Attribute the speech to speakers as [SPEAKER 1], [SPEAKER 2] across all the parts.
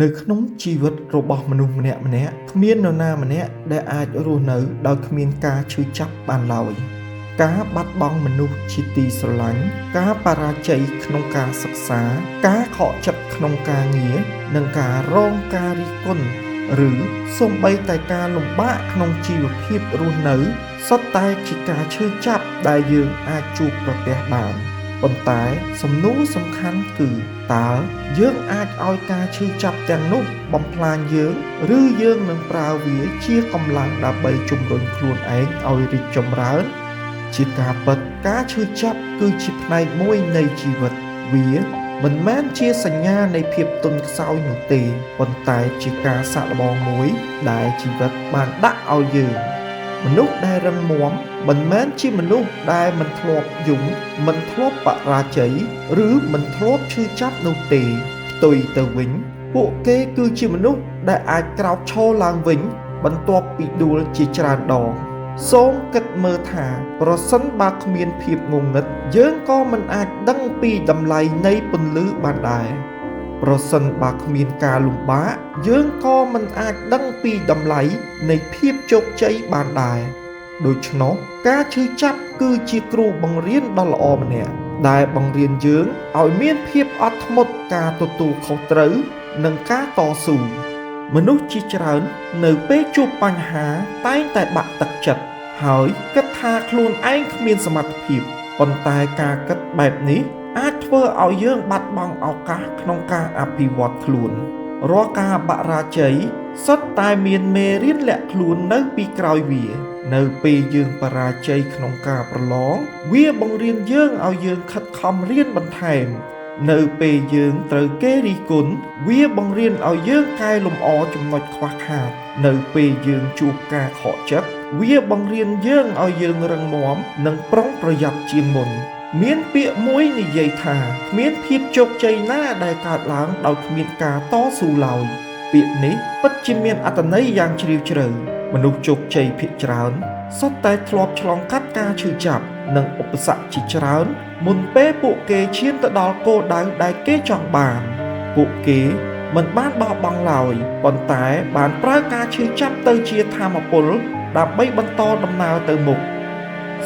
[SPEAKER 1] នៅក្នុងជីវិតរបស់មនុស្សម្នាក់ៗគ្មាននរណាម្នាក់ដែលអាចរស់នៅដោយគ្មានការឈឺចាប់បានឡើយការបាត់បង់មនុស្សជាទីស្រឡាញ់ការបរាជ័យក្នុងការសិក្សាការខកចិត្តក្នុងការងារនិងការរងការរិះគន់ឬសូម្បីតែការលំបាកក្នុងជីវភាពរស់នៅសុទ្ធតែជាការឈឺចាប់ដែលយើងអាចជួបប្រទះបានប៉ុន្តែសំណួរសំខាន់គឺតើយើងអាចឲ្យការឈឺចាប់ទាំងនោះបំផ្លាញយើងឬយើងនឹងប្រើវាជាកម្លាំងដើម្បីជំរុញខ្លួនឯងឲ្យរីកចម្រើនជាការពិតការឈឺចាប់គឺជាផ្នែកមួយនៃជីវិតវាមិនមែនជាសញ្ញានៃភាពទន់ខ្សោយនោះទេប៉ុន្តែជាការសាកល្បងមួយដែលជីវិតបានដាក់ឲ្យយើងមនុស្សដែលរឹងមាំមិនមែនជាមនុស្សដែលមិនធ្លាប់យំមិនធ្លាប់បរាជ័យឬមិនធ្លាប់ឈឺចាប់នោះទេផ្ទុយទៅវិញពួកគេគឺជាមនុស្សដែលអាចក្រោកឈរឡើងវិញបន្ទាប់ពីដួលជាច្រើនដងសូមគិតមើលថាប្រសិនបើគ្មានភាពងងឹតយើងក៏មិនអាចដឹងពីតម្លៃនៃពន្លឺបានដែរប្រសិនបើគ្មានការលំបាកយើងក៏មិនអាចដឹងពីតម្លៃនៃភាពជោគជ័យបានដែរដូច្នោះការឈឺចាប់គឺជាគ្រូបង្រៀនដ៏ល្អម្នាក់ដែលបង្រៀនយើងឲ្យមានភាពអត់ធ្មត់ការទទួលខុសត្រូវនិងការតស៊ូមនុស្សជាច្រើននៅពេលជួបបញ្ហាតែងតែបាក់ទឹកចិត្តហើយគិតថាខ្លួនឯងគ្មានសមត្ថភាពប៉ុន្តែការគិតបែបនេះអាចធ្វើឲ្យយើងបាត់បង់ឱកាសក្នុងការអភិវឌ្ឍខ្លួនរាល់ការបរាជ័យសុទ្ធតែមានមេរៀនលាក់ខ្លួននៅពីក្រោយវានៅពេលយើងបរាជ័យក្នុងការប្រឡងវាបង្រៀនយើងឲ្យយើងខិតខំរៀនបន្ថែមនៅពេលយើងត្រូវគេរិះគន់វាបង្រៀនឲ្យយើងកែលម្អចំណុចខ្វះខាតនៅពេលយើងជួបការខកចិត្តវាបង្រៀនយើងឲ្យយើងរឹងមាំនិងប្រុងប្រយ័ត្នជាងមុនមានពាក្យមួយនិយាយថាគ្មានភាពជោគជ័យណាដែលកើតឡើងដោយគ្មានការតស៊ូឡើយពាក្យនេះពិតជាមានអត្ថន័យយ៉ាងជ្រាលជ្រៅមនុស្សជោគជ័យភាគច្រើនសុទ្ធតែធ្លាប់ឆ្លងកាត់ការឈឺចាប់និងឧបសគ្គជាច្រើនមុនពេលពួកគេឈានទៅដល់គោលដៅដែលគេចង់បានពួកគេមិនបានបោះបង់ឡើយប៉ុន្តែបានប្រើការឈឺចាប់ទៅជាថាមពលដើម្បីបន្តដំណើរទៅមុខ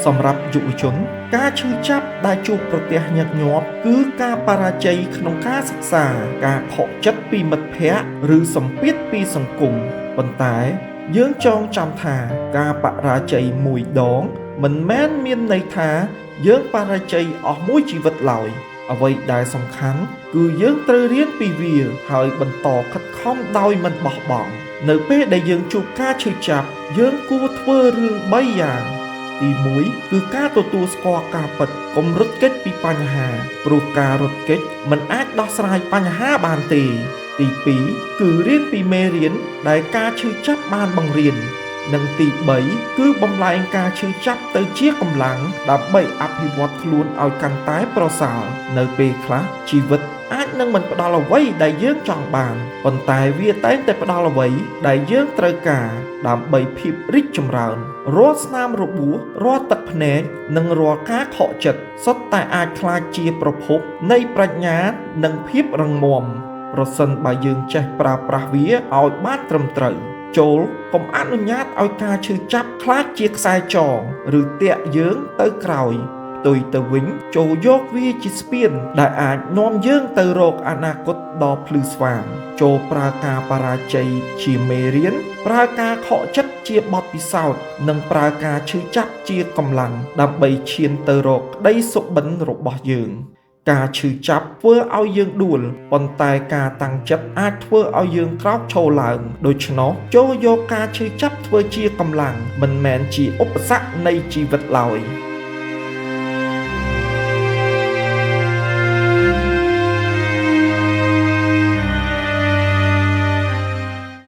[SPEAKER 1] សម្រាប់យុវជនការឈឺចាប់ដែលជួបប្រទះញឹកញាប់គឺការបរាជ័យក្នុងការសិក្សាការខកចិត្តពីមិត្តភ័ក្តិឬសម្ពាធពីសង្គមប៉ុន្តែយើងចងចាំថាការបរាជ័យមួយដងមិនមែនមានន័យថាយើងបរាជ័យអស់មួយជីវិតឡើយអ្វីដែលសំខាន់គឺយើងត្រូវរៀនពីវាហើយបន្តខិតខំដោយមិនបោះបង់នៅពេលដែលយើងជួបការឈឺចាប់យើងគួរធ្វើរឿង3យ៉ាងទី1គឺការទទួលស្គាល់ការពិតកុំរត់គេចពីបញ្ហាព្រោះការរត់គេចមិនអាចដោះស្រាយបញ្ហាបានទេទី2គឺរៀនពីមេរៀនដែលការឈឺចាប់បានបង្រៀននិងទី3គឺបំលែងការឈឺចាប់ទៅជាកម្លាំងដើម្បីអភិវឌ្ឍខ្លួនឲ្យកាន់តែប្រសើរនៅពេលខ្លះជីវិតអាចនឹងមិនផ្ដល់អ្វីដែលយើងចង់បានប៉ុន្តែវាតែងតែផ្ដល់អ្វីដែលយើងត្រូវការដើម្បីភាពរីកចម្រើនរាល់ស្នាមរបួសរាល់ទឹកភ្នែកនិងរាល់ការខកចិត្តសុទ្ធតែអាចក្លាយជាប្រភពនៃប្រាជ្ញានិងភាពរឹងមាំប្រសិនបើយើងចេះប្រើប្រាស់វាឲ្យបានត្រឹមត្រូវចូលកុំអនុញ្ញាតឲ្យការឈឺចាប់ខ្លាចជាខ្សែចងឬទាក់យើងទៅក្រោយផ្ទុយទៅវិញចូលយកវាជាស្ពានដែលអាចនាំយើងទៅរកអនាគតដ៏ភ្លឺស្វាងចូលប្រើការបរាជ័យជាមេរៀនប្រើការខកចិត្តជាបទពិសោធន៍និងប្រើការឈឺចាប់ជាកម្លាំងដើម្បីឈានទៅរកក្តីសុបិនរបស់យើងការឈឺចាប់ធ្វើឲ្យយើងដួលប៉ុន្តែការតាំងចិត្តអាចធ្វើឲ្យយើងក្រោកឈរឡើងដូច្នោះចូលយកការឈឺចាប់ធ្វើជាកម្លាំងមិនមែនជាឧបសគ្គនៃជីវិតឡើយ